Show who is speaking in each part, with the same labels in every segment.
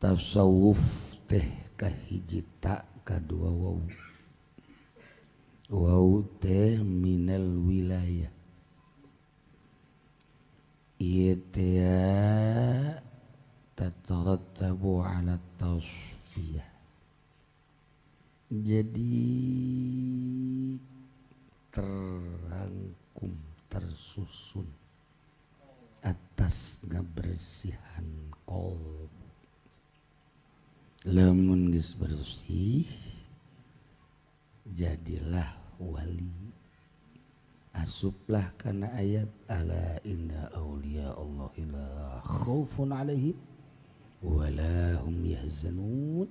Speaker 1: tasawuf teh kahiji ta kadua waw teh minal wilayah ieu teh tatarattabu ala tasfiyah jadi terangkum tersusun atas ngabersihan qalb lamun geus bersih jadilah wali asuplah kana ayat ala inna awliya Allah la khaufun alaihim wala hum yahzanun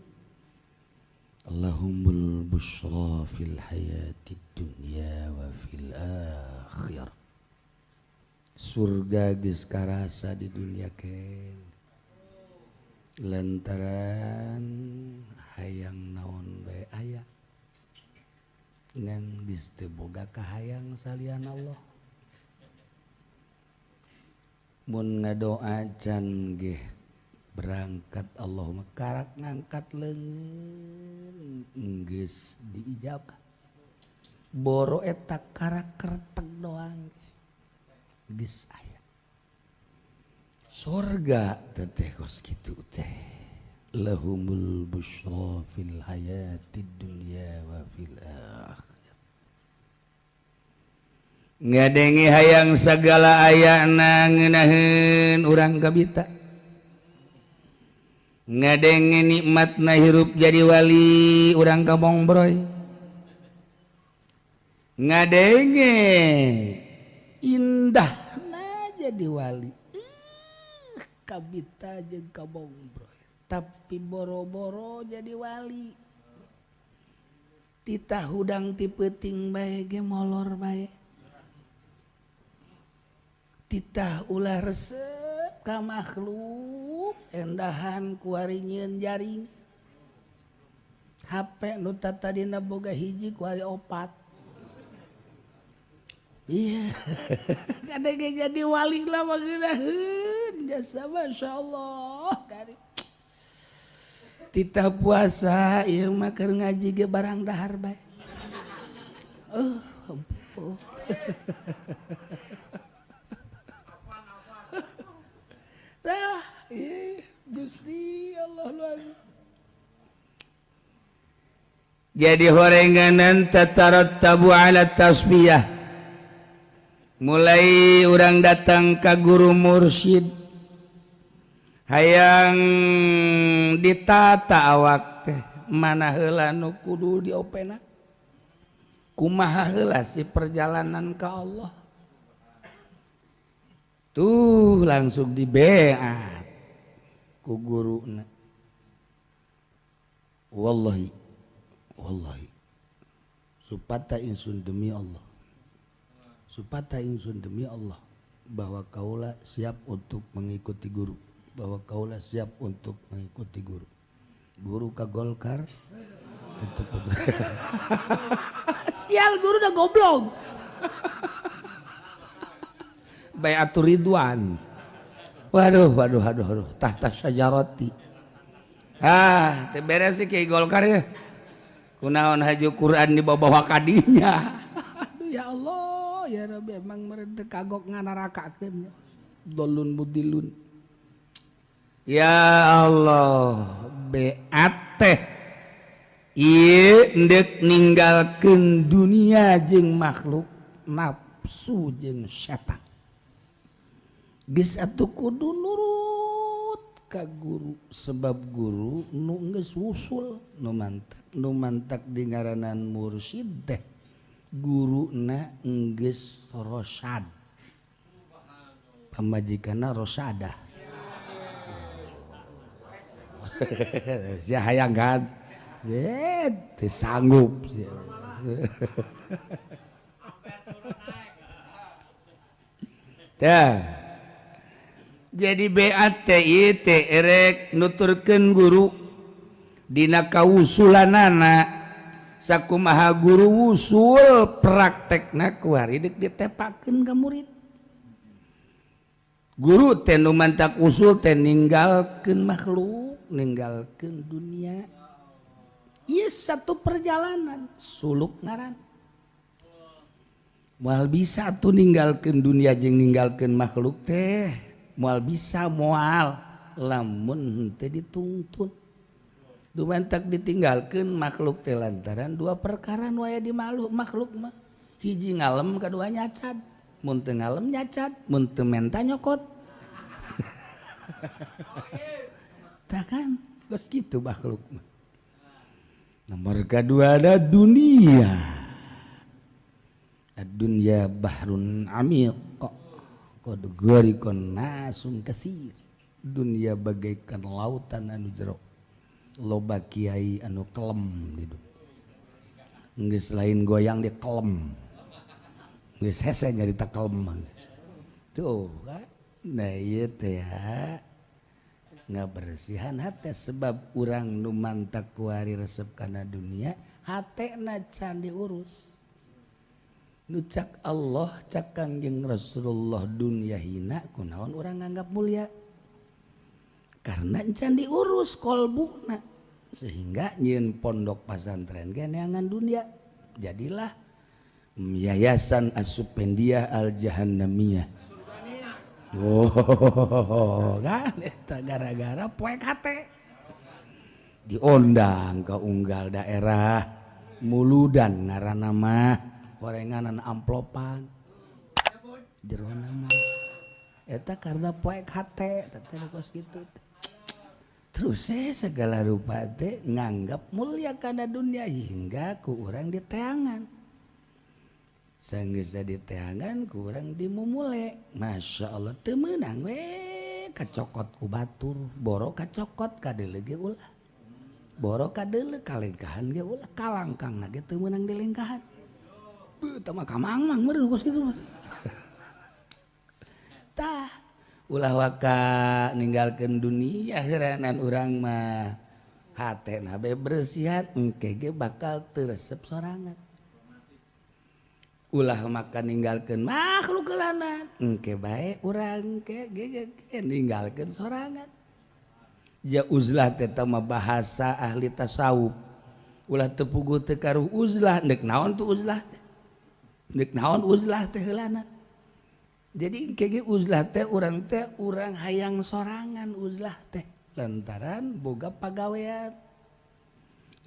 Speaker 1: Allahumul busyra fil hayatid dunya wa fil akhirah surga geus karasa di dunia ken lantaran hayang naon bae aya ngan geus teu boga kahayang salian Allah mun ngadoa can ge berangkat Allahumma karak ngangkat leungeun geus diijabah boro eta karak kertek doang geus aya surga teh kos kitu teh lahumul busyra fil hayatid dunya wa fil akhirah ngadenge hayang sagala ayana ngeunaheun urang kabita ngadenge nikmatna hirup jadi wali urang kabongbroy ngadenge indahna jadi wali kabita jeung kabongbroy tapi boro-boro jadi wali titah hudang ti peuting bae ge molor bae titah ulah resep ka makhluk endahan kuari nyieun jaring HP nu tadina boga hiji kuari 4 iya kadang jadi wali lah mageunaheun jasa masyaallah kari titah puasa ieu mah keur ngaji ge barang dahar bae tah Gusti Allah lagi jadi horenganan tatarattabu ala tasbiyah mulai orang datang ke guru mursyid hayang ditata awak teh mana heula nu kudu diopena kumaha heula si perjalanan ka Allah tuh langsung dibeat ku guruna wallahi supata insun demi Allah supata insun demi Allah bahwa kaula siap untuk mengikuti guru bahwa kaula siap untuk mengikuti guru ka Golkar sial guru udah goblok Bayatul Ridwan waduh tahta syajarati teu beres sih Kiai Golkar ya kunaon haju Quran di bawah kadinya aduh ya Allah ya Rabbi emang mereka kagok nganarakakeun dolun budilun ya Allah beat teh ieu endek ninggalkeun dunia jeung makhluk nafsu jeung setan geus atuh kudu nurut ka guru sebab guru nu geus wusul nu mantak di ngaranan mursyid teh guruna geus rosyad pamajikanna rosyadah sia hayang kan teu sanggup tah jadi beat teh teh erek nuturkeun guru dina kawusulanana sakumaha guru wusul praktekna kuari deuk ditepakeun ka murid guru teh nu mantak usul teh ninggalkeun makhluk, ninggalkeun dunia. Ieu satu perjalanan suluk ngaran. Moal bisa atuh ninggalkeun dunia jeung ninggalkeun makhluk teh, moal bisa moal lamun teu dituntun. Dumantak ditinggalkeun makhluk teh lantaran dua perkara nu aya di makhluk mah. Hiji ngalem, kadua nyacad. Mun teu ngalem nyacad, mun teu menta nyokot. Tah kan, geus kitu makhluk mah. Nomor kedua ada dunia. Ad-dunya bahrun amiq qad gharikon nasun katsir. Dunia bagaikan lautan anu jero. Loba kiai anu kelem di dunia. Geus lain goyang dia kelem. Geus hese nyarita kelem. Tuh kan. Nah ieu teh ngabersihan hate sebab urang nu mantak kuari resep kana dunia hatena can diurus. Nu cak Allah cak Kangjeng Rasulullah dunia hina kunaon urang nganggap mulia karena can diurus kolbuna sehingga nyieun pondok pesantren ge neangan dunia jadilah yayasan As-Supendiah Al-Jahannamiyah. Oh kan eta gara-gara poek hate diundang ke unggal daerah muludan ngaranna mah gorenganan amplopan jerona mah eta karena poek hate teh kos kitu terus segala rupa teh nganggap mulia kana dunia hingga ku urang diteangan sanggeus diteangan ku urang dimumule masya Allah teu meunang we kacokot ku batur boro kacokot kadeuleu ge ulah boro kadeuleu kalengkahan ge ulah kalangkangna ge teu meunang dilengkahan. Tah mah kamangmang meureun kos kitu mah. Tah ulah waka ninggalkeun dunia heuranan urang mah hatena be bersihan engke ge bakal teu resep sorangan. Ulah maka ninggalkeun makhluk keulanan engke bae urang ge ninggalkeun sorangan. Ja uzlah teh mah bahasa ahli tasawuf. Ulah teu puguh teu karuh uzlah neuk naon tu uzlah teh. Nek naon uzlah teh heulana. Jadi kege uzlah teh urang hayang sorangan uzlah teh lantaran boga pagawean.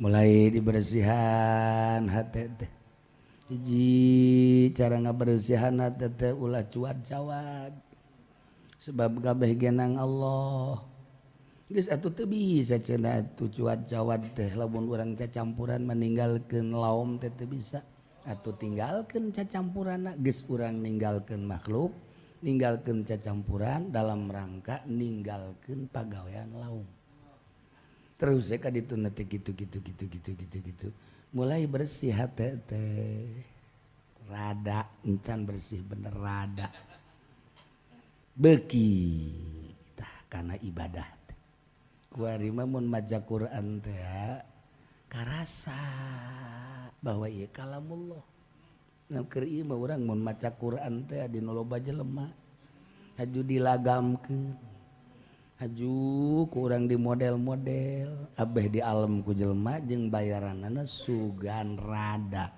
Speaker 1: Mulai dibersihan hate teh. Hiji cara ngabersihan hate teh ulah cuad cawad. Sebab kabeh genang Allah. Geus atuh teu bisa cenah atuh cuad cawad teh lamun urang cacampuran meninggalkeun laom teh teu bisa. Atau tinggalkan cacampuran geus urang ninggalkeun makhluk ninggalkeun cacampuran dalam rangka ninggalkeun pagawean laum terus ka ditu nanti gitu mulai bersih hate teh rada encan bersih bener rada beuki tah kana ibadah teh kuari mah mun maca Quran teh karasa bahwa ieu kalamullah. Nah keur ieu mah urang mun maca Quran teh dina loba jelema haju dilagamkeun. Haju ku urang di model-model, abeh di alam ku jelema jeung bayaranna sugan rada.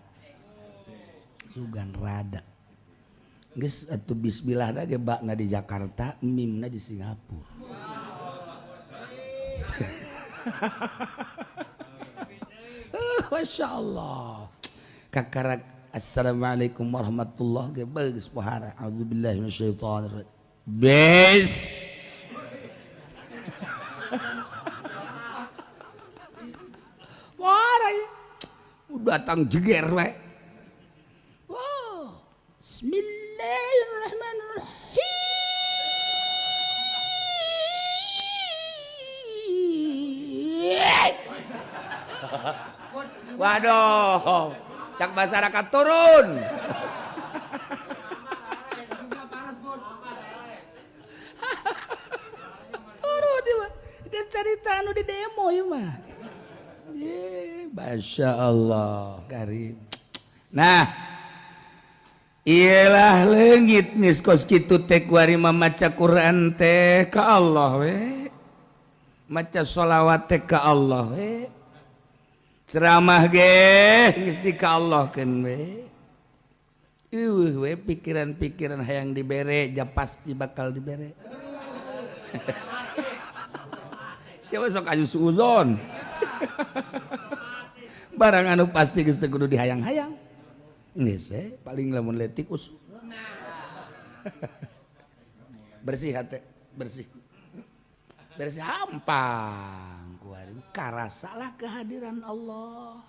Speaker 1: Sugan rada. Geus atuh bismillah ge bakna di Jakarta, mimna di Singapura. Masya Allah kakarak assalamualaikum warahmatullahi wabarakatuh pohara a'udzubillahi minasyaitonir rajim bes warai datang jeger we wow bismillahirrahmanirrahim waduh, cak masyarakat turun. Turun dia mah. Dia cerita anu di demo ieu mah. Masya Allah karim. Nah, Iyalah leungit nis kos kitu teh kuarima maca Quran teh ka Allah we. Maca sholawat teh ka Allah we. Ceramah ge geus di ka Allah keun we. We pikiran-pikiran hayang dibere ja pasti bakal dibere. Siapa sok aju suuzon. Barang anu pasti geus teu kudu dihayang-hayang. Geus paling lamun letik us. Bersih hate, bersih. Bersih hampang kuari. Karasalah kehadiran Allah.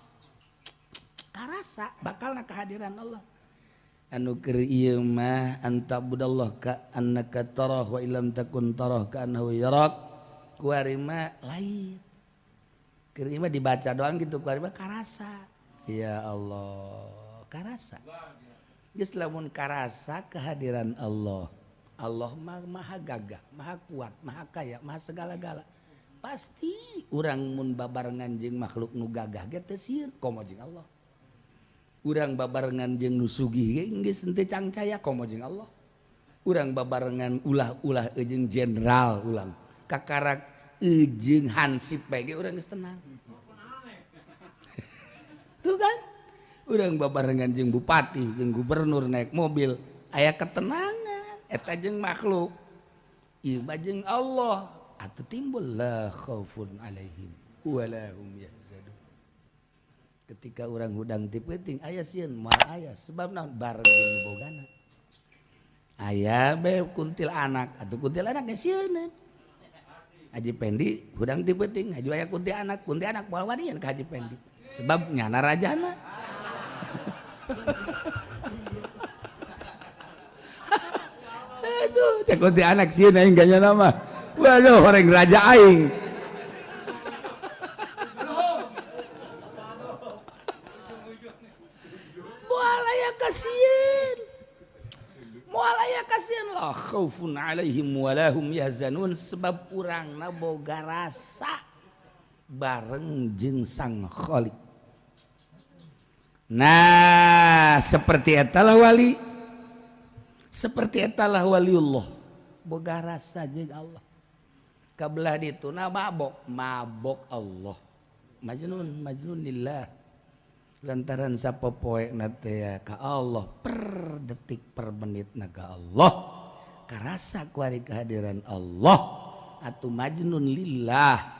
Speaker 1: Karasa bakalna kehadiran Allah. Anu keur ieu mah anta budallah ka annaka tarah wa illam takun tarah ka annahu yarak. Kuari mah lain. Keur mah dibaca doang gitu kuari mah karasa. Ya Allah. Karasa geus lamun karasa kehadiran Allah. Allah maha gagah, maha kuat, maha kaya, maha segala-gala. Pasti urang mun babarengan jeung makhluk nu gagah ge teu sieun komo jeung Allah. Urang babarengan jeung nu sugih ge geus teu cangcaya komo jeung Allah. Urang babarengan ulah-ulah jeung jenderal ulang kakarak jeung hansip bae ge urang geus tenang. Tuh kan? Urang babarengan jeung bupati jeung gubernur naik mobil aya ketenangan eta jeung makhluk ieu mah jeung Allah atuh timbul la khaufun alaihim walahum yahzanun. Ketika urang hudang ti peuting aya sieun moal aya sebab naon bareng jeung bogana aya bae kuntil anak atuh kuntil anak ge sieun Haji Pendi hudang ti peuting aju aya kuntil anak moal wanian ka Haji Pendi sebab nyana rajana. Aduh, cek kunti anak sieun aing ganya nama. Waduh, horeng raja aing. Moal aya kasieun. Moal aya kasieun la khaufun alaihim walahum yahzanun sebab urangna boga rasa bareng jeung Sang Khaliq. Nah, seperti etalah wali. Seperti etalah waliullah. Boga rasa jeung Allah. Kabelah ditu na mabok Allah. Majnun lillah. Lantaran sapopoekna teh ka Allah, per detik per menitna ka Allah. Karasa kuari kehadiran Allah. Atuh majnun lillah.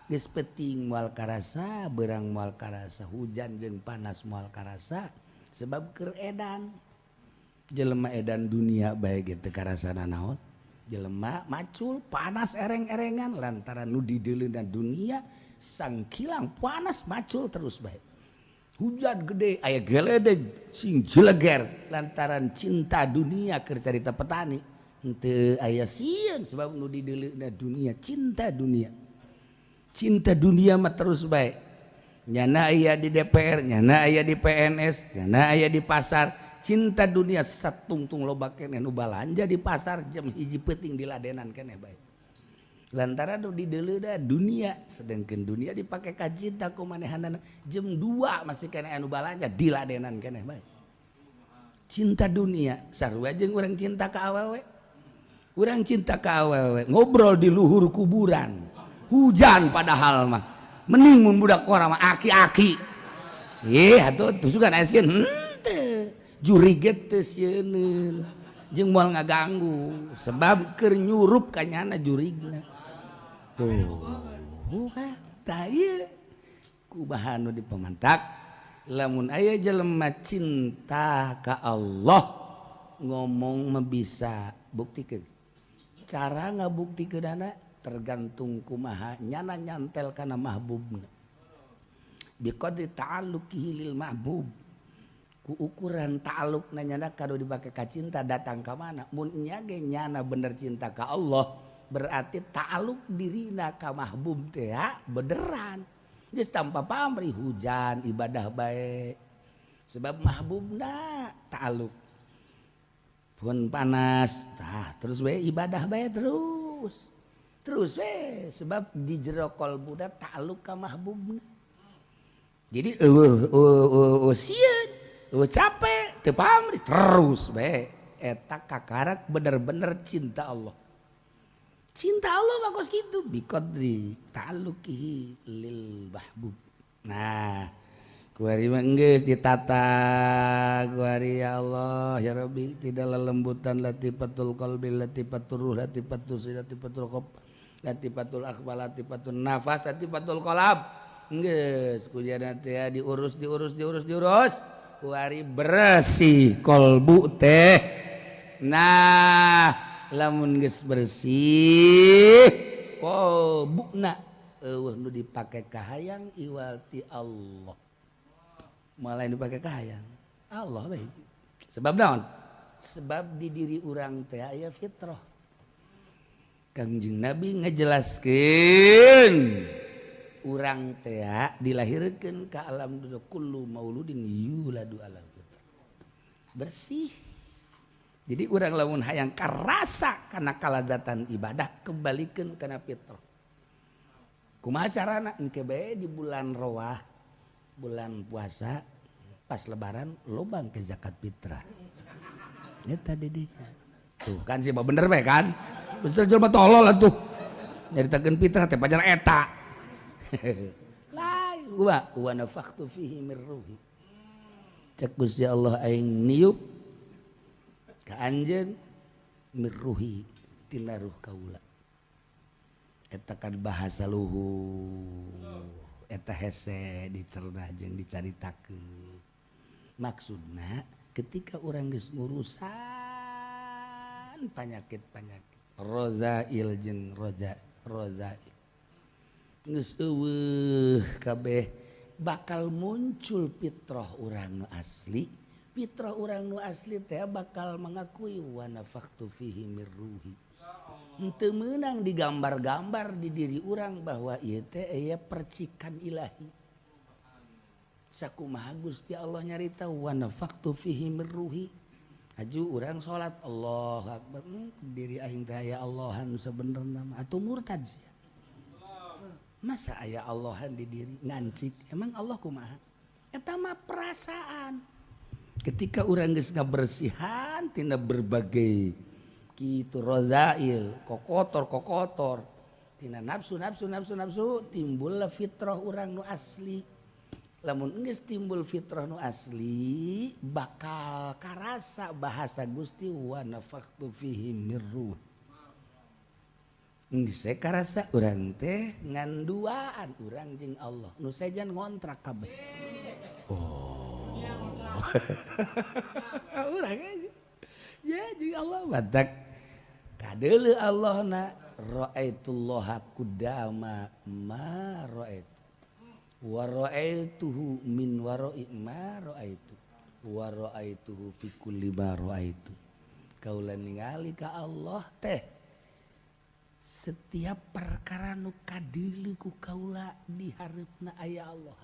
Speaker 1: Geus peuting moal karasa, beurang moal karasa, hujan jeung panas moal karasa sebab keur edan. Jelema edan dunia bae ge teu karasana naon. Jelema macul panas ereng-erengan lantaran nu di deuleuna dunia sangkilang panas macul terus bae. Hujan gede aya geledeg sing jeleger lantaran cinta dunia keur carita petani. Henteu aya sieun sebab nu di deuleuna dunia cinta dunia. Cinta dunia mah terus baik. Nyana aya di DPR, nyana aya di PNS, nyana aya di pasar. Cinta dunia satungtung loba keneh nu balanja di pasar jam hiji peuting diladenan keneh bae. Lantaran nu di deuleuda dunia, sedengkeun dunia dipake ka cinta kumanehanana jam 2 masih keneh anu balanja diladenan keneh bae. Cinta dunia sarua jeung urang cinta ka awewe. Urang cinta ka awewe ngobrol di luhur kuburan. Hujan padahal mah mending mun budak orang mah aki-aki atuh tusukan asin henteu juriget teu sieun jeung moal ngaganggu sebab keur nyurup ka nyana jurigna tuh tah ieu kumaha nu dipamantak lamun aya jelema cinta ka Allah ngomong mah bisa buktikeun cara ngabuktikeunana tergantung kumaha nyana nyantel kana mahbubna biqadri ta'alluqihi lil mahbub ku ukuran ta'alluqna nyana kanu dibake ka cinta datang ka mana mun nya ge nyana bener cinta ka Allah berarti ta'alluq dirina ka mahbub teh beneran geus tanpa pamrih hujan ibadah bae sebab mahbubna ta'alluq pun panas tah terus bae ibadah bae terus we sebab di jero kolbuda ta'alluq ka mahbubna jadi sieun capek teu pamrih terus bae eta kakarak bener-bener cinta Allah. Cinta Allah bagus gitu biqadri ta'alluqihi lil mahbub. Nah, kuari mah geus ditata kuari ya Allah ya Rabbi tidak lembutan latifatul qalbi latifatur ruh latifatul sir latifatul qalb latifatul akhbal latifatul nafas latifatul qalb geus kujana teh diurus kuari bersih kolbu teh. Nah lamun geus bersih kolbuna eueuh nu dipake kahayang iwalti Allah malah dipake kahayang Allah bae. Sebab naon? Sebab di diri urang teh aya fitrah. Kangjeng Nabi ngajelaskeun urang teh dilahirkeun ka alam dunya kullu mauludin yuladu ala fitrah. Bersih. Jadi urang lamun hayang karasa kana kalazatan ibadah kembalikeun kana fitrah. Kumaha carana? Engke bae di bulan Rowah, bulan puasa, pas lebaran lobang ke zakat fitrah. Eta didinya. Tuh kan sih bener bae kan? Bener jelema tolol atuh. Nyaritakeun fitrah teh pajar eta. Lain wa nafakhtu fihi mir ruhi. Cek Gusti Allah aing niup ka anjeun mir ruhi tina ruh kaula. Eta kan bahasa luhur eta hese dicerna jeung dicaritakeun. Maksudna ketika urang geus ngurusan panyakit-panyakit rozail jeung rozail geus eueuh kabeh bakal muncul fitrah urang nu asli. Fitrah urang nu asli teh bakal mengakui wa nafakhtu fihi mir ruhi. Henteu meunang digambar-gambar di diri urang bahwa ieu teh aya percikan ilahi. Sakumaha Gusti Allah nyarita wa nafakhtu fihi mir ruhi. Aju urang salat Allahu akbar diri aing teh aya Allahan sabenerna mah atuh murtad sia. Masa aya Allahan di diri ngancik emang Allah kumaha? Eta mah perasaan. Ketika urang geus ngabersihan tina berbagai kitu rozail kokotor tina nafsu timbullah fitrah urang nu asli. Lamun geus timbul fitrah nu asli bakal karasa bahasa Gusti wa nafakhtu fihi mir ruh. Geus karasa urang teh ngan duaan urang jeung Allah nu sajan ngontrak kabeh. Oh. Urang ya jeung Allah badak kadeuleu Allahna ra'aitullaha qudama ma ra'aitu wa ra'aituhu min wara'i ma ra'aitu wa ra'aituhu fi kulli ma ra'aitu. Kaula ningali ka Allah teh setiap perkara nu kadeuleu ku kaula di hareupna aya Allah.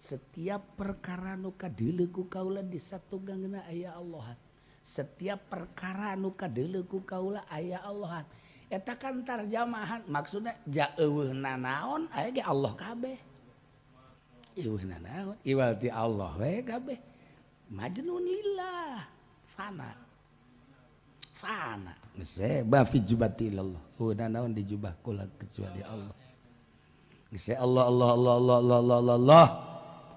Speaker 1: Setiap perkara nu kadeuleu ku kaula di satunggangeuna aya Allah. Setiap perkara nu kadeuleu ku kaula aya Allahan. Eta kan tarjamahan maksudna ja eueuhna naon aya ge Allah kabeh. Eueuhna naon iwalti Allah we kabeh. Majnun lillah fana. Geus we ba fi jubatillah. Eueuhna naon di jubah kula kecuali Allah. Geus Allah Allah.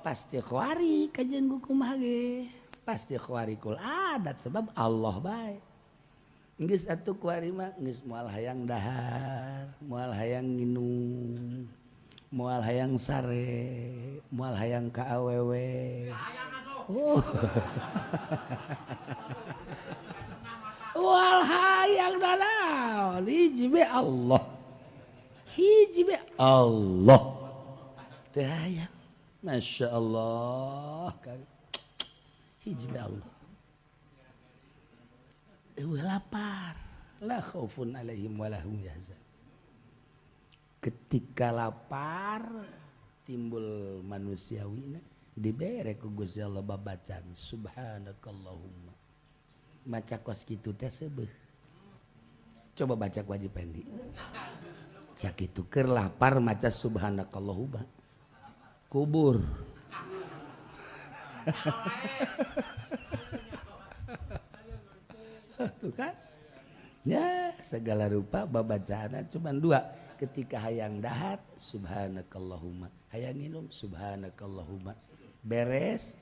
Speaker 1: Pasti khawari kajian kumaha ge. Pasti khawarikul adat sebab Allah bae. Geus atuh kuari mah geus moal hayang dahar, moal hayang nginum, moal hayang sare, moal hayang ka awewe. Oh. Moal hayang danaon hiji be Allah. Hiji be Allah. Teu hayang. Masya Allah. Hiji be Allah. Lapar. La khaufun alaihim wa lahum yahzan. Ketika lapar timbul manusiawina dibere ku Gusti Allah babacan subhanakallahumma. Maca kos kitu teh seubeuh. Coba baca ku Haji Pendi. Sakitu keur lapar maca subhanakallahumma. Kubur. Tuh kan? Ya, segala rupa babacana cuma dua. Ketika hayang dahar, subhanakallahumma. Hayang minum, subhanakallahumma. Beres,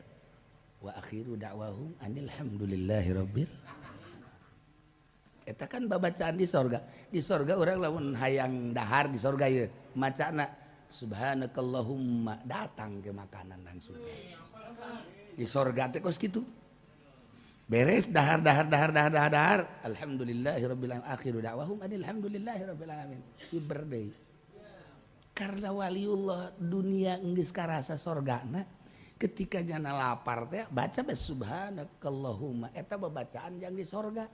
Speaker 1: wa akhiru da'wahum anilhamdulillahirabbil. Eta kan babacaan di sorga. Di sorga orang lamun hayang dahar di sorga ya. Macana subhanakallahumma, datang ke makanan langsung. Di sorga teh kos gitu. Beres dahar alhamdulillahirabbil alamin akhiru da'wahum alhamdulillahirabbil alamin. Birthday. Karena waliullah dunia geus karasa sorgana ketika nyana lapar teh baca subhanakallahumma eta babacaan yang di sorga.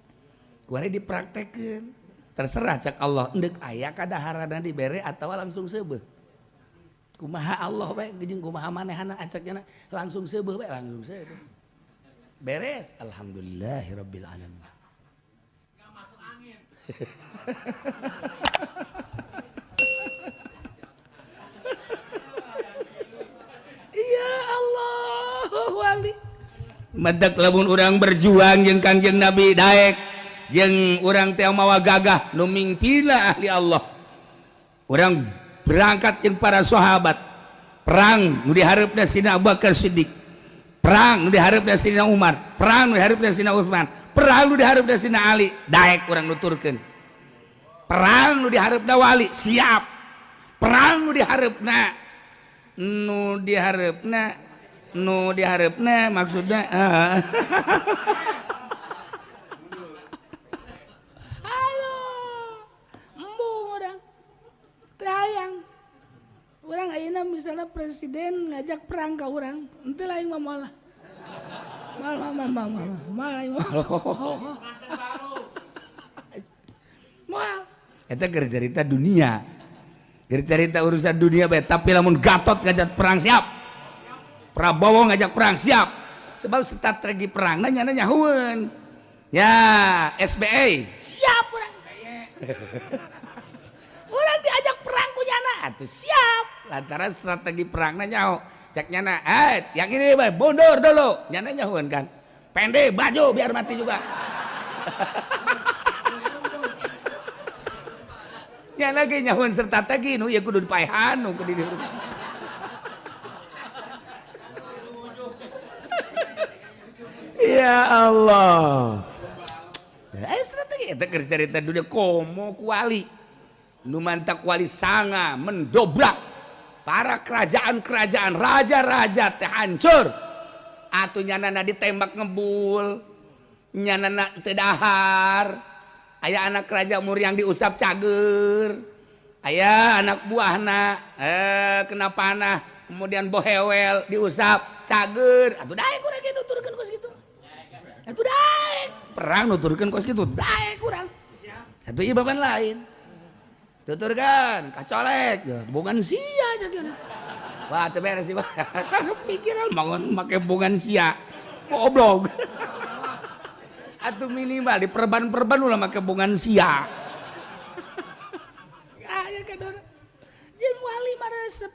Speaker 1: Kuari dipraktekeun. Terserah cak Allah endek aya kadaharana dibere atawa langsung seubeuh. Kumaha Allah bae jeung kumaha manehana acakna langsung seubeuh bae langsung seubeuh. Beres, alhamdulillahirabbil alamin. Enggak masuk angin. Ya Allah, wali. Madak lamun urang berjuang jeung Kangjeng Nabi daek, jeung urang teh mawa gagah nu mingpina ahli Allah. Urang berangkat jeung para sahabat perang nu dihareupeuna Sina Abu Bakar Siddiq. Perang nu dihareupeuna Sina Umar, perang nu dihareupeuna Sina Utsman, perang nu dihareupeuna Sina Ali, daek urang nuturkeun. Perang nu dihareupeuna wali, siap. Perang nu dihareupeuna maksudna halo. Embung urang. Teu hayang. Urang ayeuna misalnya presiden ngajak perang ka urang, henteu lain mah moal. Moal. Eta keur cerita dunia. Keur cerita urusan dunia bae, tapi lamun Gatot ngajak perang siap. Prabowo ngajak perang siap. Sebab strategi perang nanya nyahueun. Ya, SBA siap urang. Urang diajak perang ku nyana atuh siap. Lantaran strategi perangna nyaho. Cek nyana, yang ini bae mundur dulu. Nyana nyahueun kan. Pendek baju biar mati juga. Nyana ge nyahueun strategi nu ya kudu dipaehan nu kudu di rumah. Ya Allah. Strategi eta keur carita dunia komo kuali. Nu mantak wali sanga mendobrak para kerajaan-kerajaan raja-raja teh hancur. Atuh nyanana ditembak ngebul, nyanana teu dahar. Aya anak raja umur yang diusap cager. Aya anak buahna kena panah kemudian bohewel diusap cager. Atuh daek urang ge nuturkeun kos kitu. Atuh daek perang nuturkeun kos kitu daek urang. Atuh ieu baban lain. Tuturkan, kacolek, bungan sia jadi. Wah, teu beres sih, pikiran bangun make bungan sia, goblok. Atuh minimal di perban-perban ulah make bungan sia. Aya kador, jeung wali mah resep.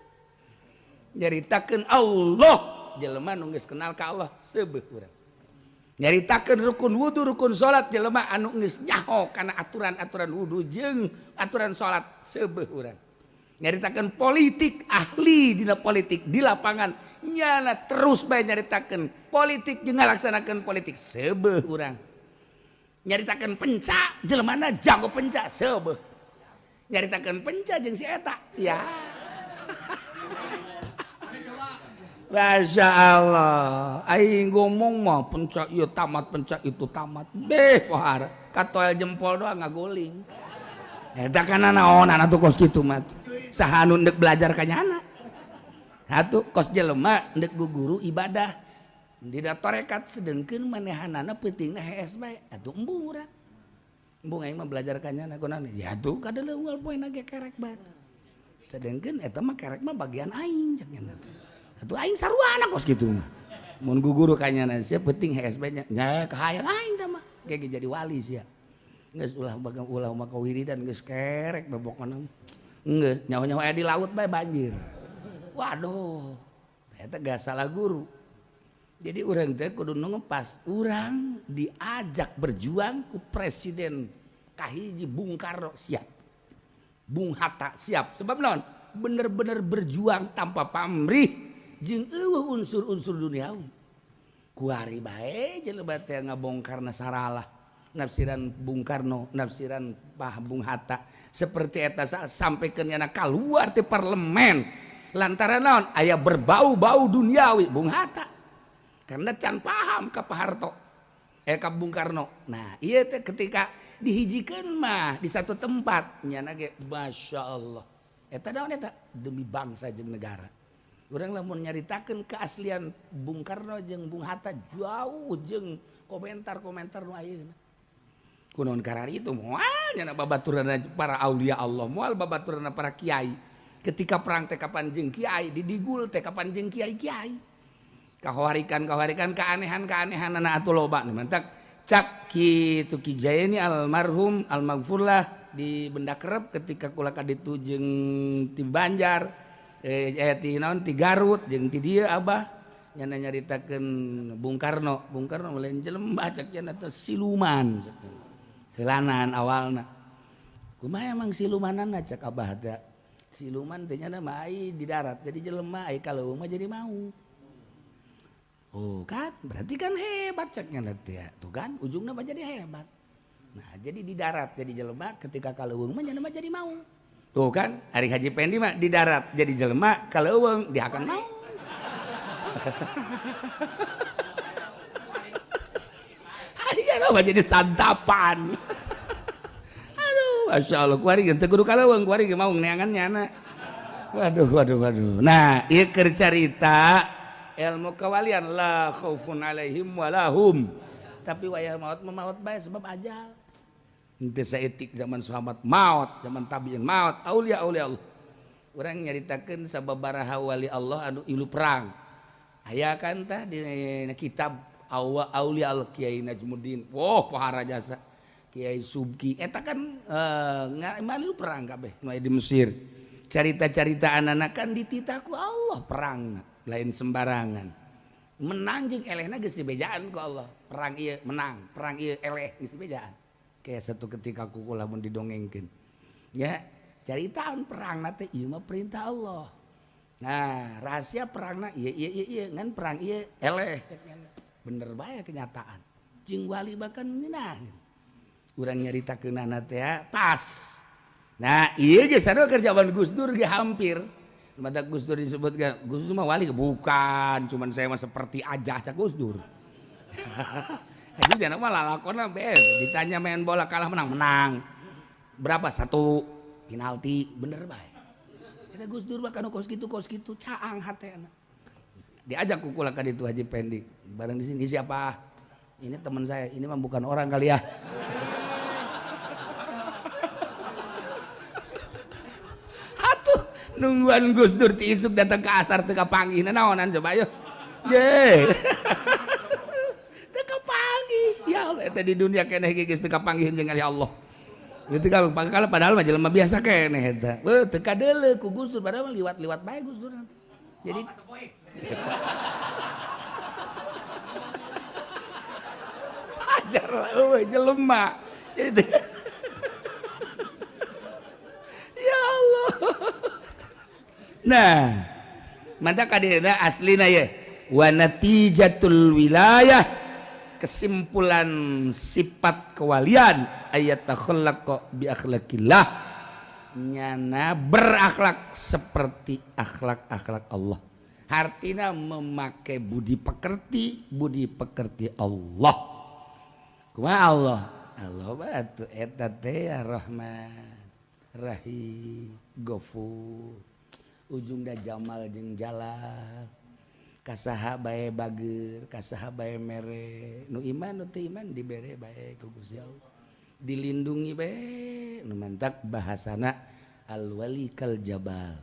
Speaker 1: Nyaritakeun Allah, jelema nu geus kenal ka Allah seubeuh urang. Nyaritakeun rukun wudu rukun salat jelema anu geus nyaho kana aturan-aturan wudu jeung aturan salat seubeuh urang. Nyaritakeun politik ahli dina politik di lapangan nyana terus bae nyaritakeun politik jeung ngalaksanakeun politik seubeuh urang. Nyaritakeun penca jelemana jago penca seubeuh. Nyaritakeun penca jeung si eta ya. Masya Allah, aing ngomong mah pencak ieu tamat pencak itu tamat, beh pohar, katoel jempol doang ngaguling. Eta kana naonan atuh kos kitu mah. Saha anu endek belajar ka nyana. Atuh kos jelema endek guguru ibadah. Dina tarekat sedengkeun manehanana peutingna hees bae. Atuh embung urang. Embung aing mah belajar ka nyana kunaon? Ya atuh kadeuleung unggal poena ge kerek bae. Sedengkeun eta mah kerek mah bagian aing cek nyana teh. Atuh aing sarwana kos kitu mah. Mun guguru ka nyana sia penting hees bae nya kahayang aing tah mah. Ge jadi wali sia. Geus ulah maka wiridan geus kerek babokna. Geus nyaho-nyaho aya di laut bae banjir. Waduh. Eta gak salah guru. Jadi orang teh kudu ngepas orang diajak berjuang ku presiden kahiji Bung Karno siap, Bung Hatta siap. Sebab naon? Bener-bener berjuang tanpa pamrih jeung eueuh unsur-unsur duniawi. Kuari bae jelema teh ngabongkarna saralah. Nafsiran Bung Karno, nafsiran Pak Bung Hatta seperti eta sampaikeun nyana kaluar ti parlemen. Lantaran naon? Aya berbau-bau duniawi Bung Hatta. Karena can paham ka Pak Harto ka Bung Karno. Nah iya teh ketika dihijikeun mah di satu tempat nyana ge Masya Allah eta naon eta demi bangsa jeung negara. Urang lamun nyaritakeun keaslian Bung Karno jeung Bung Hatta jauh jeung komentar-komentar nu ayeuna. Kunaon karari itu moal nyana babaturanna para aulia Allah, moal babaturanna para kiai. Ketika perang teh kapan jeung kiai, didigul teh kapan jeung kiai-kiai. Kaharikan keanehan-keanehanana atuh loba mantak cak kitu Ki Jaini almarhum almaghfurlah di Benda Kerep ketika kula kaditu jeung ti Banjar ti naon ti Garut jeung ti dieu Abah nyana nyaritakeun Bung Karno lain jelema cak cenah teh siluman heulanan awalna kumaha emang silumanana cak Abah teh siluman teh nyana mah ai di darat jadi jelema ai kaleuweung mah jadi mau. Oh kan, berarti kan hebat ceknya nanti ya, tuh kan, ujungnya mah jadi hebat. Nah jadi di darat jadi jelema, ketika kaleuweung mah mah jadi mau. Tuh kan, Ari Haji Pendi mah di darat jadi jelema, kaleuweung dia akan mau. Ayo mah jadi santapan. Aduh, Masya Allah, kuari teu kudu kaleuweung, kuari mau neangannya anak. Waduh. Nah, ieu keur carita ilmu kawalian la khaufun alaihim walahum. Tapi wayah maut bae sebab ajal. Henteu saeutik zaman sahabat maut, zaman tabiin maut, aulia Allah. Urang nyaritakeun sababaraha wali Allah anu ilu perang. Aya kan tah di kitab Aulia Allah Kiai Najmuddin. Woh pahara jasa. Kiai Subki eta kan ilu perang kabeh nu di Mesir. Carita-carita anak-anak kan dititaku Allah perang. Lain sembarangan menang jeung elehna geus dibejaan ku Allah. Perang ieu menang, perang ieu eleh geus dibejaan. Kayak satu ketika ku lamun didongengkeun ya caritaan perangna teh ieu mah perintah Allah. Nah rahasia perangna ieu ngan perang ieu eleh bener bae kenyataan jeung wali bahkan ngeunah urang nyaritakeunana teh pas. Nah ieu ge sarua keur jaman Gus Dur ge hampir mata Gus Dur disebutkan Gus Dur mah wali bukan, cuman saya mah seperti aja cak Gus Dur. Jadi jangan mah lalakona bees, ditanya main bola kalah menang. Berapa? 1 penalti, bener bae. Kita Gus Dur mah kana kos kitu caang hatena. Diajak kukula ka ditu Haji Pendi. Bareng di sini siapa? Ini teman saya, ini mah bukan orang kali ya. Nungguan Gus Dur ti isuk datang ke asar teu kapanggih naonan coba ayo. Ye. Teu kapanggih. Ya Allah eta di dunia keneh geus teu kapanggih jeung Ali Allah. Itu kan pangkal padahal mah jelema biasa keneh eta. Weh teu kadeuleu ku Gus Dur padahal liwat-liwat bae Gus Dur nanti. Jadi ajar lah eueuh jelema. Jadi ya Allah. Nah, mata kadina aslina ya wa natijatul wilayah kesimpulan sifat kewalian ayat takhallaqa bi akhlaqillah nyana berakhlak seperti akhlak-akhlak Allah. Artinya memakai budi pekerti Allah. Kumaha Allah? Allah batu eta teh Rahman, Rahim, Ghafur. Ujung da Jamal jeung Jalal. Kasaha bae bageur, kasaha bae mere. Nu iman nu teu iman dibere bae ku Gusti Allah. Dilindungi bae. Nu mantak bahasana al-wali kal jabal.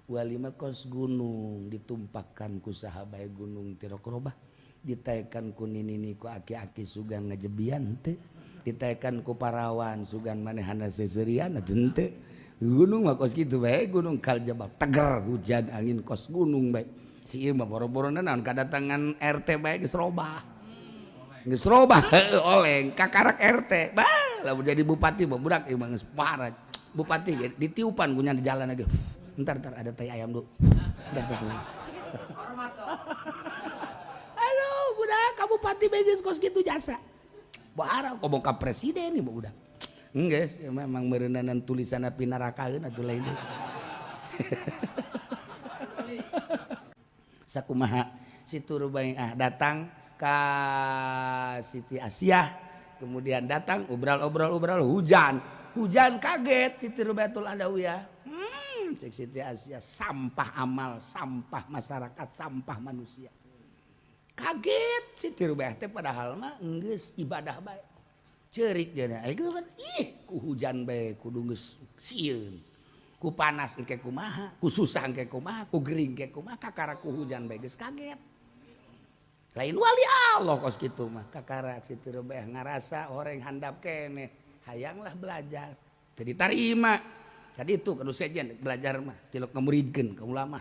Speaker 1: Wali mah kos gunung ditumpakkan ku saha bae gunung tirokrobah. Ditaekan ku nini ku aki-aki sugan ngajebian teu. Ditaekan ku parawan sugan manehana seserian teu. Gunung mah kos kitu bae gunung kal jabal teger hujan angin kos gunung bae Si ieu mah boro-boro naon kadatangan RT bae geus robah. Geus robah oleng kakarak RT. Bah, lamun jadi bupati mah budak ieu mah geus parah. Bupati ditiupan punya di jalan aja. Entar ada tai ayam dulu. Entar. Halo, budak kabupati bae geus kos kitu jasa. Barang ngomong ka presiden ieu budak. Enggeus, memang meureunanan tulisanna pinarakaeun atuh lain deui. Sakumaha si Turubai datang ke Siti Asiyah, kemudian datang obrol hujan kaget Siti Rubaiatul Adawiyah. Cek Siti Asiyah sampah amal, sampah masyarakat, sampah manusia. Kaget Siti Rubaiah teh padahal mah geus ibadah bae. Ceurik dia aya kan ku hujan bae kudu geus sieun. Ku panas engke kumaha, ku susah engke kumaha, ku gering engke kumaha, kakara ku hujan bae geus kaget. Lain wali Allah kos kitu mah, kakara Siti Rubaiah ngarasa orang handap kene, hayanglah belajar. Teu ditarima. Tadi itu kudu sejen belajar mah, tilok ngamuridkeun ka ulama.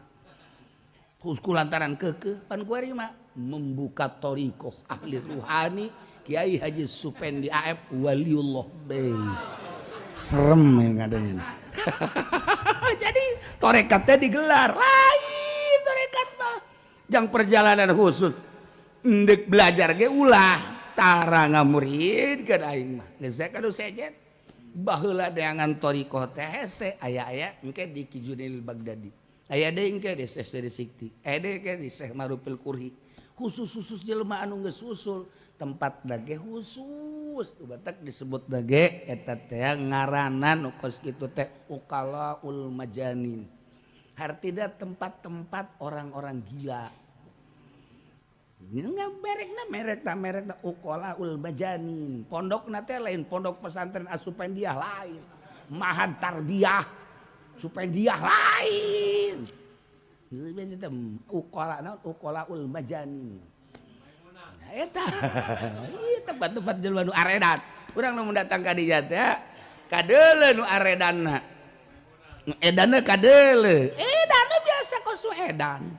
Speaker 1: Ku lantaran keukeuh pan kuari mah membuka thariqah ahli ruhani Kiai Haji Supendi AF Waliullah Bey. Serem yang ngadengin. Jadi torekatnya digelar. Lain torekat mah. Jang perjalanan khusus. Ndek belajar ge ulah. Tara ngamurid ke aing mah. Ngesek kadu sejet. Baheula deangan torikoh teh hese. Aya-aya engke di Ki Junil Bagdadi. Aya deui engke di Syekh Seri Sikti. Aya deui ke di Syekh Marufil Qurhi. Khusus-khusus jelema anu geus usul. Tempat dage khusus batak disebut dage eta teh ngaranan nu kos kitu teh uqalaul majanin. Artinya tempat-tempat orang-orang gila. Merekna uqalaul majanin. Pondokna teh lain pondok pesantren Asupendiah lain. Mahad tarbiyah Supendiah lain. Uqalaul majanin. Eta tempat-tempat jelema nu aredan urang nu datang ka dieu teh kadeuleu nu aredanna edanna kadeuleu edanna biasa kosu edan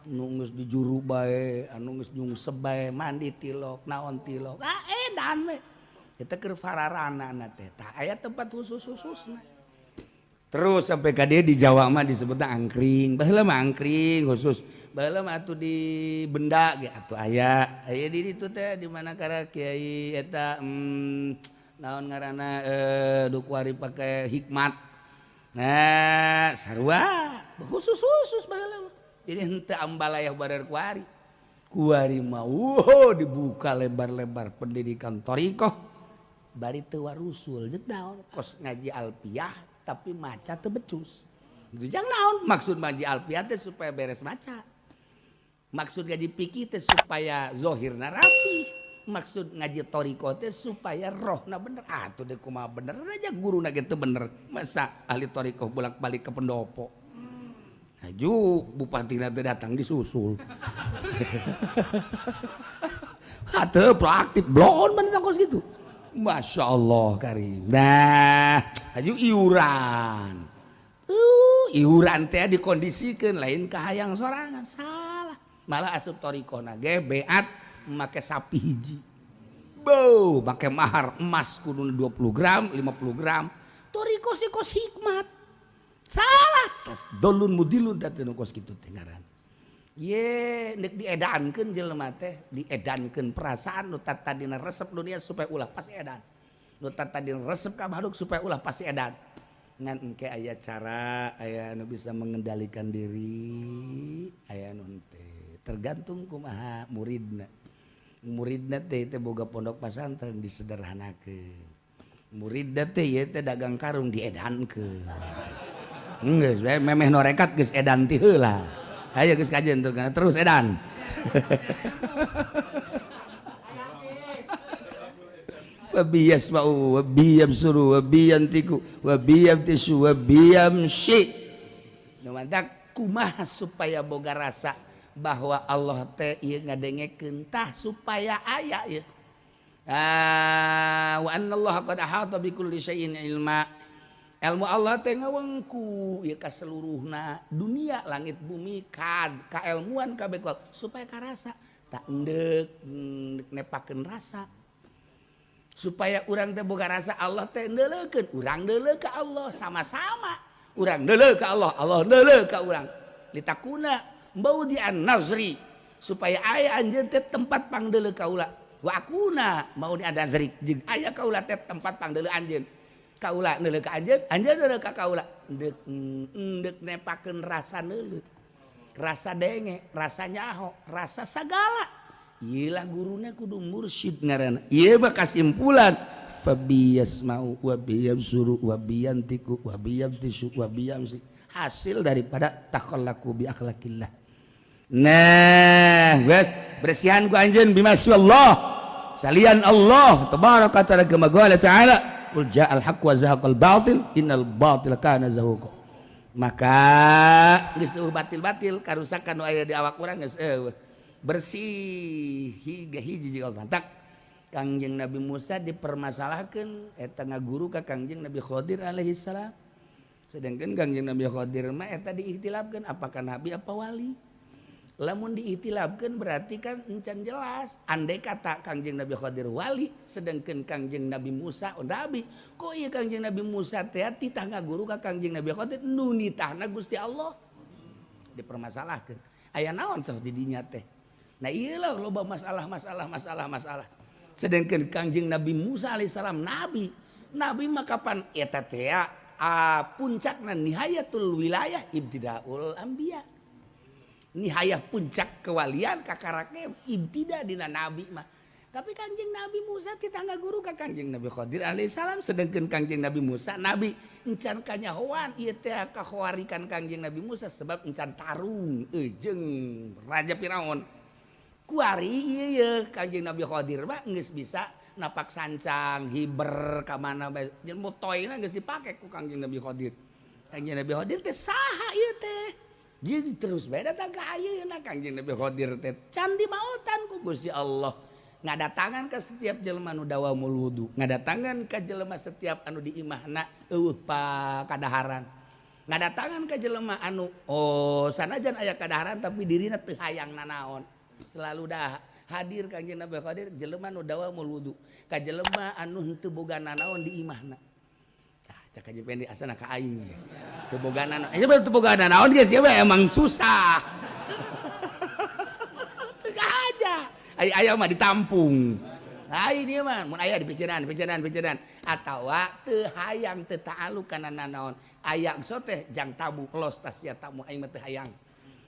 Speaker 1: nu geus di juru bae anu geus nyungsep bae mandi tilok naon tilok edan we eta keur fararanana teh tah aya tempat khusus-khususna terus sampai ka dieu di Jawa mah disebutna angkring baheula mah angkring khusus baheula mah atuh di benda ge atuh aya di ditu teh di mana kara kiai eta naon ngaranna dukuari pake hikmat nah sarua khusus baheula jadi henteu ambalayah barer kuari mah dibuka lebar-lebar pendidikan thariqah bari teu warusul jeung naon kos ngaji alfiyah tapi maca teu becus jeung naon maksud ngaji alfiyah teh supaya beres maca. Maksud ngaji fikih teh supaya zahirna rapi. Maksud ngaji thariqah teh supaya rohna bener. Atuh teh kumaha bener aja guruna ge teu bener. Masa ahli thariqah bolak-balik ke pendopo. Aju bupatina teh datang disusul. Atuh proaktif blon mana kos gitu. Masya Allah karim. Nah, aju iuran. Iuran teh dikondisikeun lain kahayang sorangan. Salah. Malah asup thariqahna ge beat make sapi hiji. Bow, make mahar emas kudu 20 gram, 50 gram. Thariqah si kos hikmat. Salah tos dolun mudilun teh nu kos kitu teh ngaran. Ye, nek diedankeun jelema teh, diedankeun perasaan nu tadina resep dunia supaya ulah pasti edan. Nu tadina resep ka bahduk supaya ulah pasti edan. Ngan engke aya cara, aya anu bisa mengendalikan diri, aya anu teh tergantung kumaha muridna teh boga pondok pesantren disederhanakeun muridna teh ieu teh dagang karung diedankeun geus we memeh norekat geus edan ti heula aya geus kajen terus edan wabiyas ma'u wabiyam suru wabiyam tiku wabiyam tisu wabiyam syi nu mantak kumaha supaya boga rasa bahwa Allah teh ieu ngadengekeun tah supaya aya ieu. Wa annallaha qad ahata bikulli syai'in ilma. ilmu Allah teh ngawengku ya ka seluruhna dunia langit bumi kailmuan kabeh supaya karasa tak endek nepakeun rasa supaya urang teh boga rasa Allah teh neuleukeun urang neuleuh ka Allah sama-sama urang neuleuh ka Allah Allah neuleuh ka urang litakuna maudian nazri supaya aya anjeun teh tempat pangdeuleuh kaula wa akuna maudi ada nazri jeung aya kaula teh tempat pangdeuleuh anjeun kaula neuleuh ka anjeun anjeun neuleuh ka kaula endek nepakeun rasa neuleuh rasa denge rasa nyaho rasa sagala ieu lah guruna kudu mursyid ngaranna ieu mah kasimpulan fabiyasmau wa biyabsuru wa biyantiku wa biyabtisu wa biyamsi hasil daripada takhallaku bi akhlaqillah. Nah guys bersihan ku anjeun bimasya Allah salian Allah tabaraka taala kama qala ta'ala qul ja'al haqq wa zahaqal batil innal batila kana zahuqa maka geus batil-batil karusakan nu aya di awak urang geus bersih hiji jiga mantak Kangjeng Nabi Musa dipermasalahkeun eta ngaguru ka Kangjeng Nabi Khadir alaihi salam sedangkan Kangjeng Nabi Khadir mah eta diiktilafkeun apakah nabi apa wali lamun diiktilafkeun berarti kan encan jelas andai kata Kangjeng Nabi Khadir wali sedangkan Kangjeng Nabi Musa nabi kok ieu Kangjeng Nabi Musa teh titah ngaguru ka Kangjeng Nabi Khadir nu nitahna Gusti Allah dipermasalahkeun aya naon saha di dinya teh nah ieu lah loba masalah sedangkan Kangjeng Nabi Musa alaihissalam nabi mah kapan eta teh puncakna nihayatul wilayah ibtidaul anbiya nihayah puncak kewalian kakarake ibtida dina nabi mah tapi Kangjeng Nabi Musa titangga guru ka Kangjeng Nabi Khadir alaihissalam sedangkan Kangjeng Nabi Musa nabi encan kanyahoan ieu teh kakhawarikan Kangjeng Nabi Musa sebab encan tarung jeung Raja Firaun kuari ieu Kangjeng Nabi Khadir mah geus bisa napak sancang hiber ka mana bae jeung motoina geus dipake ku Kangjeng Nabi Khadir Kangjeng Nabi Khadir teh saha ieu teh jeung terus bae datang ka ayeuna Kangjeng Nabi Khadir teh can dimaotan ku Gusti Allah ngadatangan ka setiap jelema nu dawamul wudu ngadatangan ka jelema setiap anu di imahna eueuh pa kadaharan ngadatangan ka jelema anu sanajan aya kadaharan tapi dirina teu hayang nanaon selalu dah hadir Kangjeng Nabi Khadir jelema nu dawamul wudu ka jelema anu henteu boga nanaon di imahna cak aja pendek asana ka aing teu boga nanaon teu boga nanaon geus ieu emang susah teu aja aya mah ditampung ai dieu mah mun aya dipiceran atawa teu hayang teu taaluk kana nanaon aya geus teh jang tamu los tas sia tamu aing mah teu hayang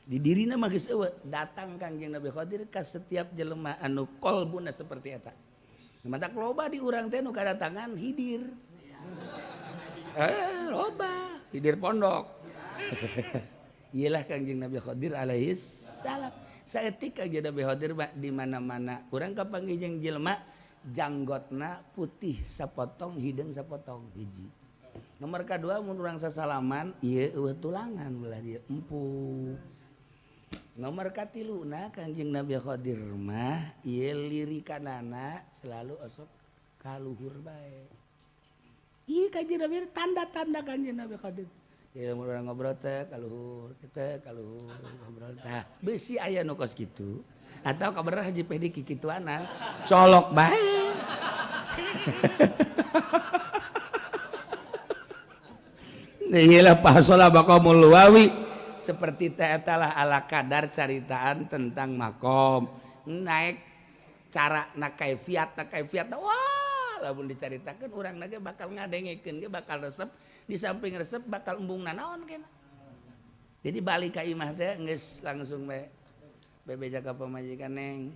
Speaker 1: di dirina mah geus eueuh datang Kangjeng Nabi Khadir ka setiap jelema anu qalbuna seperti eta matak loba di urang teh nu kadatangan hidir loba hidir pondok iyalah Kangjeng Nabi Khadir alaihi salam saeutik Kangjeng Nabi Khadir di mana-mana urang kapanggih jeung jelema janggotna putih sapotong hideung sapotong hiji nomor kadua mun urang sasalaman ieu eueuh tulangan belah dieu empuk nomor katiluna Kangjeng Nabi Khadir mah ieu lirikanana selalu osok kaluhur bae ieu Kangjeng Nabi tanda-tanda Kangjeng Nabi Khadir ieu mun urang ngobrol teh kaluhur teh kaluhur ngobrol tah beusi aya nu kos kitu atau kabarah haji pedi kikituanan colok bae iyalah pasola baqamul wawi seperti talah ala kadar caritaan tentang makom naik cara na kaifiat wah lamun dicaritakeun urang ge bakal ngadengekeun ge bakal resep di samping resep bakal embung nanaon kena jadi balik ka imah teh geus langsung bae bebeja ka pamajikan neng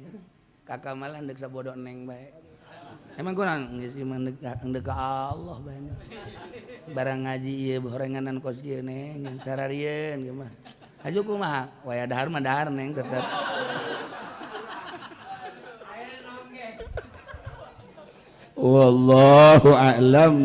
Speaker 1: kakak malah deuk sabodo neng bae emang kurang geus imah deuk ka Allah bae barang ngaji ieu horenganan kos kieu neng sararieun ge mah aju kumaha waya dahar mah dahar neng tetep wallahu a'lam